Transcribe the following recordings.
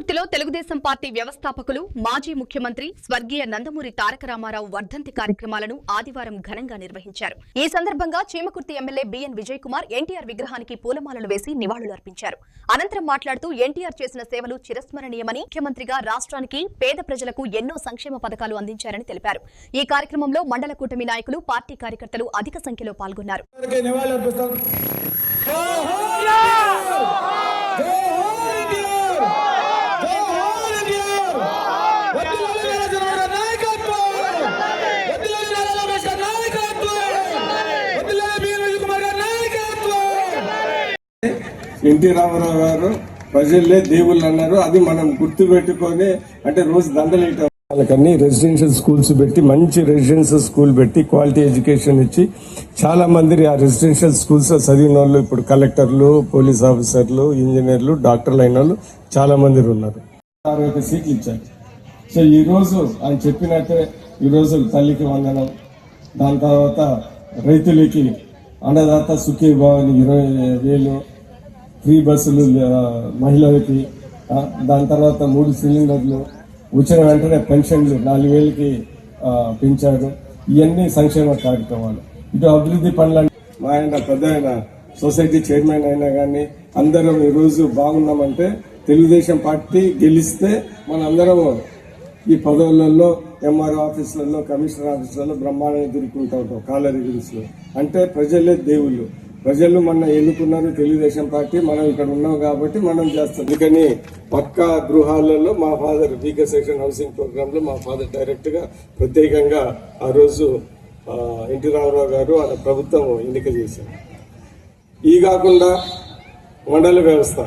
చీమకుర్తిలో Telugu Desam party వ్యవస్థాపకులు మాజీ ముఖ్యమంత్రి స్వర్గీయ నందమూరి తారక రామారావు వర్ధంతి కార్యక్రమాలను ఆదివారం ఘనంగా నిర్వహించారు. ఈ సందర్భంగా చీమకుర్తి ఎమ్మెల్యే బిఎన్ విజయ్ కుమార్ ఎన్టీఆర్ విగ్రహానికి పూలమాలలు వేసి నివాళులర్పించారు. అనంతరం మాట్లాడుతూ ఎన్టీఆర్ చేసిన సేవలు చిరస్మరణీయమని, ముఖ్యమంత్రిగా రాష్ట్రానికి పేద ప్రజలకు ఎన్నో సంక్షేమ పథకాలు అందించారని తెలిపారు. ఈ కార్యక్రమంలో మండల కూటమి నాయకులు, పార్టీ కార్యకర్తలు అధిక సంఖ్యలో పాల్గొన్నారు. ఎన్టీ రామారావు గారు ప్రజల్లే దేవుళ్ళు అన్నారు. అది మనం గుర్తు పెట్టుకొని అంటే రోజు దండలేయటం వాళ్ళకన్నీ రెసిడెన్షియల్ స్కూల్స్ పెట్టి, మంచి రెసిడెన్షియల్ స్కూల్ పెట్టి క్వాలిటీ ఎడ్యుకేషన్ ఇచ్చి చాలా మంది ఆ రెసిడెన్షియల్ స్కూల్స్ చదివిన వాళ్ళు ఇప్పుడు కలెక్టర్లు, పోలీస్ ఆఫీసర్లు, ఇంజనీర్లు, డాక్టర్లు అయిన వాళ్ళు చాలా మంది ఉన్నారు. 60 సీట్లు ఇచ్చారు. సో ఈ రోజు ఆయన చెప్పినట్టే ఈ రోజు తల్లికి వందనం, దాని తర్వాత రైతులకి అన్నదాత సుఖీ భవన్ 20,000 ఫ్రీ బస్సులు మహిళలకి, దాని తర్వాత 3 సిలిండర్లు, వచ్చిన వెంటనే పెన్షన్లు 4,000కి పెంచారు. ఇవన్నీ సంక్షేమ కార్యక్రమాలు. ఇటు అభివృద్ధి పనులు మా ఆయన పెద్ద ఆయన సొసైటీ చైర్మన్ అయినా కానీ అందరం ఈ రోజు బాగున్నామంటే తెలుగుదేశం పార్టీ గెలిస్తే మనందరం ఈ పదవులలో, ఎంఆర్ఓ ఆఫీసులలో, కమిషనర్ ఆఫీసులలో బ్రహ్మాండంగా తిరుగుకుంటూ ఉంటాం. కాలరీ గురించి అంటే ప్రజలే దేవుళ్ళు. ప్రజలు మన ఎన్నుకున్నారు తెలుగుదేశం పార్టీ, మనం ఇక్కడ ఉన్నాం కాబట్టి మనం చేస్తాం. అందుకని పక్కా గృహాలలో మా ఫాదర్ వీకే సెక్షన్ హౌసింగ్ ప్రోగ్రామ్ లో మా ఫాదర్ డైరెక్ట్ గా ప్రత్యేకంగా ఆ రోజు ఎన్టీ రామారావు గారు వాళ్ళ ప్రభుత్వం ఎన్నిక చేశారు. ఈ కాకుండా మండల వ్యవస్థ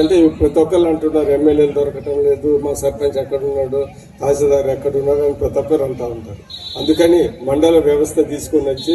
అంటే ప్రతి ఒక్కరు అంటున్నారు ఎమ్మెల్యేలు దొరకటం లేదు, మా సర్పంచ్ ఎక్కడున్నాడు, తహసీల్దార్ ఎక్కడున్నాడు అని ప్రతి ఒక్కరు అంటూ ఉంటారు. అందుకని మండల వ్యవస్థ తీసుకుని వచ్చి